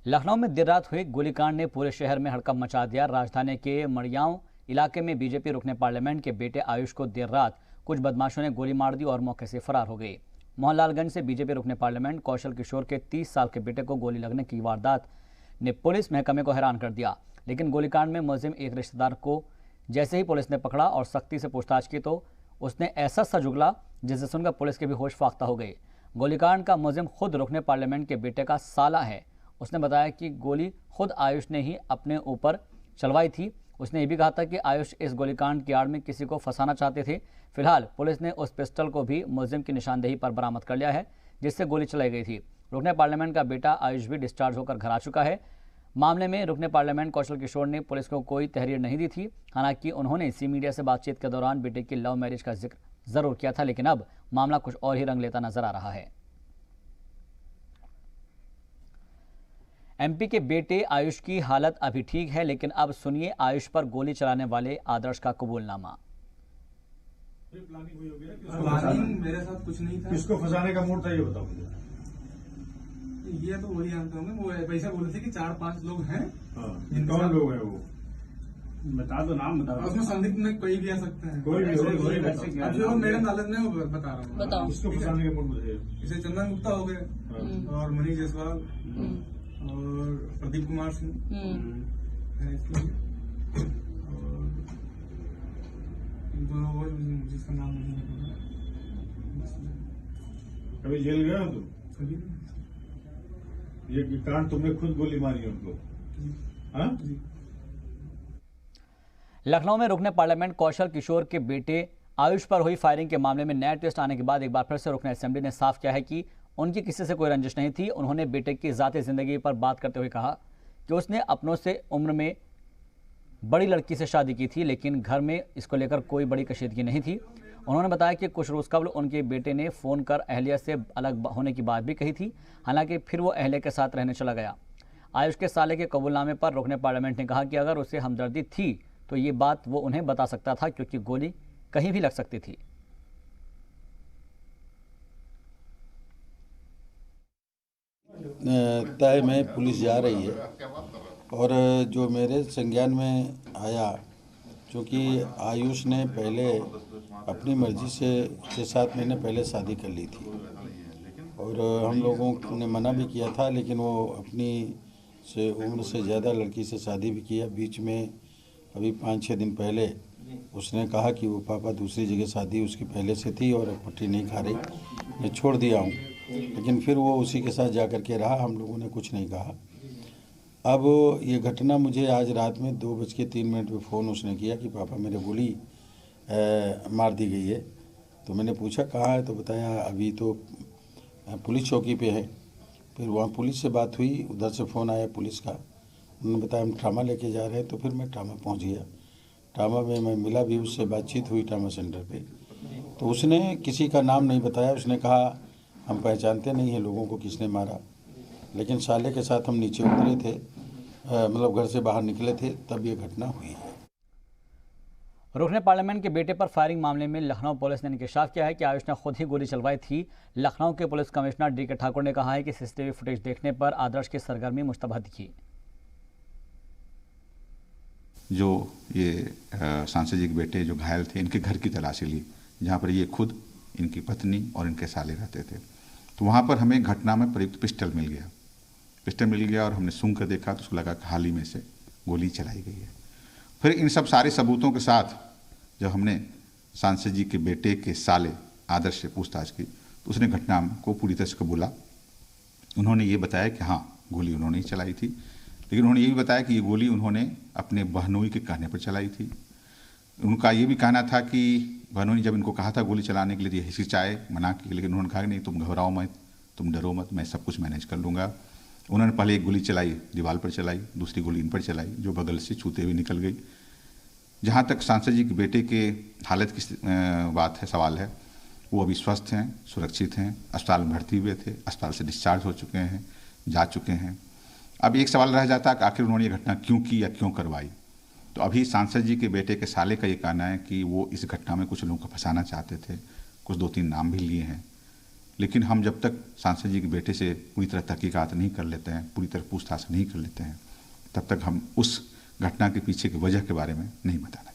लखनऊ में देर रात हुए गोलीकांड ने पूरे शहर में हड़कंप मचा दिया। राजधानी के मड़ियाओं इलाके में बीजेपी रुकने पार्लियामेंट के बेटे आयुष को देर रात कुछ बदमाशों ने गोली मार दी और मौके से फरार हो गए। मोहनलालगंज से बीजेपी रुकने पार्लियामेंट कौशल किशोर के 30 साल के बेटे को गोली लगने की वारदात ने पुलिस महकमे को हैरान कर दिया। लेकिन गोलीकांड में मुलजिम एक रिश्तेदार को जैसे ही पुलिस ने पकड़ा और सख्ती से पूछताछ की तो उसने ऐसा सच उगला जिसे सुनकर पुलिस के भी होश फाख्ता हो गए। गोलीकांड का मुलजिम खुद रुकने पार्लियामेंट के बेटे का साला है। उसने बताया कि गोली खुद आयुष ने ही अपने ऊपर चलवाई थी। उसने ये भी कहा था कि आयुष इस गोलीकांड की आड़ में किसी को फंसाना चाहते थे। फिलहाल पुलिस ने उस पिस्टल को भी मुलजिम की निशानदेही पर बरामद कर लिया है जिससे गोली चलाई गई थी। रुकने पार्लियामेंट का बेटा आयुष भी डिस्चार्ज होकर घर आ चुका है। मामले में रुकने पार्लियामेंट कौशल किशोर ने पुलिस को कोई तहरीर नहीं दी थी। हालांकि उन्होंने सी मीडिया से बातचीत के दौरान बेटे की लव मैरिज का जिक्र जरूर किया था, लेकिन अब मामला कुछ और ही रंग लेता नजर आ रहा है। एमपी के बेटे आयुष की हालत अभी ठीक है, लेकिन अब सुनिए आयुष पर गोली चलाने वाले आदर्श का कबूलनामा। प्लानिंग मेरे साथ कुछ नहीं था। किसको फंसाने का मूड था ये बताओ मुझे। ये तो वही जानता हूँ। वो पैसा बोले थे कि 4-5 लोग हैं। कौन लोग हैं वो? बता दो, नाम बता दो। उसमें संदिग्ध में कोई भी आ सकते हैं। कोई भी अब जो मेरे नॉलेज में वो बता रहा हूँ। बताओ। किसको फंसाने का मूड मुझे? इसे चंदन गुप्ता हो गए और मनीष जायसवाल और प्रदीप कुमार सिंह है इसमें, और दोनों वो जिसका नाम मुझे नहीं पता। कभी जेल गया हो तुम? कभी ये कांड तुमने खुद गोली मारी है उनको? हाँ? लखनऊ में रुकने पार्लियामेंट कौशल किशोर के बेटे आयुष पर हुई फायरिंग के मामले में नया ट्विस्ट आने के बाद एक बार फिर से रुकने असेंबली ने साफ किया है कि उनकी किसी से कोई रंजिश नहीं थी। उन्होंने बेटे की ज़ाती ज़िंदगी पर बात करते हुए कहा कि उसने अपनों से उम्र में बड़ी लड़की से शादी की थी, लेकिन घर में इसको लेकर कोई बड़ी कशीदगी नहीं थी। उन्होंने बताया कि कुछ रोज़ कबल उनके बेटे ने फ़ोन कर अहलिया से अलग होने की बात भी कही थी। हालांकि फिर वो अहलिया के साथ रहने चला गया। आयुष के साले के कबूलनामे पर रुकने पार्लियामेंट ने कहा कि अगर उसे हमदर्दी थी तो ये बात वो उन्हें बता सकता था, क्योंकि गोली कहीं भी लग सकती थी। तय में पुलिस जा रही है और जो मेरे संज्ञान में आया, क्योंकि आयुष ने पहले अपनी मर्जी से 6-7 महीने पहले शादी कर ली थी और हम लोगों ने मना भी किया था, लेकिन वो अपनी से उम्र से ज़्यादा लड़की से शादी भी किया। बीच में अभी 5-6 दिन पहले उसने कहा कि वो पापा दूसरी जगह शादी उसकी पहले से थी और पट्टी नहीं खा रही, मैं छोड़ दिया हूँ। लेकिन फिर वो उसी के साथ जाकर के रहा, हम लोगों ने कुछ नहीं कहा। अब ये घटना मुझे आज रात में 2:03 पे फ़ोन उसने किया कि पापा मेरे गोली मार दी गई है। तो मैंने पूछा कहाँ है, तो बताया अभी तो पुलिस चौकी पे है। फिर वहाँ पुलिस से बात हुई, उधर से फ़ोन आया पुलिस का, उन्होंने बताया हम ट्रामा लेके जा रहे हैं। तो फिर मैं ट्रामा पहुँच गया। ट्रामा में मैं मिला भी, उससे बातचीत हुई ट्रामा सेंटर पे। तो उसने किसी का नाम नहीं बताया। उसने कहा हम पहचानते नहीं हैं लोगों को किसने मारा, लेकिन साले के साथ हम नीचे उतरे थे, मतलब घर से बाहर निकले थे, तब ये घटना हुई है। रुकने पार्लियामेंट के बेटे पर फायरिंग मामले में लखनऊ पुलिस ने इंकशाफ किया है कि आयुष ने खुद ही गोली चलवाई थी। लखनऊ के पुलिस कमिश्नर डी के ठाकुर ने कहा है कि सीसीटीवी फुटेज देखने पर आदर्श की सरगर्मी मुस्तबद की। जो ये सांसद जी के बेटे जो घायल थे, इनके घर की तलाशी ली, जहाँ पर ये खुद, इनकी पत्नी और इनके साले रहते थे। तो वहाँ पर हमें घटना में प्रयुक्त पिस्टल मिल गया और हमने सूंघ कर देखा तो उसको लगा कि हाल ही में से गोली चलाई गई है। फिर इन सब सारे सबूतों के साथ जब हमने सांसद जी के बेटे के साले आदर्श से पूछताछ की तो उसने घटना को पूरी तरह से कबूला। उन्होंने ये बताया कि हाँ, गोली उन्होंने ही चलाई थी, लेकिन उन्होंने ये भी बताया कि ये गोली उन्होंने अपने बहनोई के कहने पर चलाई थी। उनका ये भी कहना था कि बहनोई ने जब इनको कहा था गोली चलाने के लिए हिचकिचाए, मना की, लेकिन उन्होंने कहा कि नहीं, तुम घबराओ मत, तुम डरो मत, मैं सब कुछ मैनेज कर लूँगा। उन्होंने पहले एक गोली चलाई, दीवार पर चलाई, दूसरी गोली इन पर चलाई, जो बगल से छूते हुए निकल गई। जहाँ तक सांसद जी के बेटे के हालत की बात है, सवाल है, वो अभी स्वस्थ हैं, सुरक्षित हैं, अस्पताल में भर्ती हुए थे, अस्पताल से डिस्चार्ज हो चुके हैं, जा चुके हैं। अब एक सवाल रह जाता है कि आखिर उन्होंने ये घटना क्यों की या क्यों करवाई। तो अभी सांसद जी के बेटे के साले का ये कहना है कि वो इस घटना में कुछ लोगों को फंसाना चाहते थे, कुछ 2-3 नाम भी लिए हैं, लेकिन हम जब तक सांसद जी के बेटे से पूरी तरह तहकीकात नहीं कर लेते हैं, पूरी तरह पूछताछ नहीं कर लेते हैं, तब तक हम उस घटना के पीछे की वजह के बारे में नहीं बताना।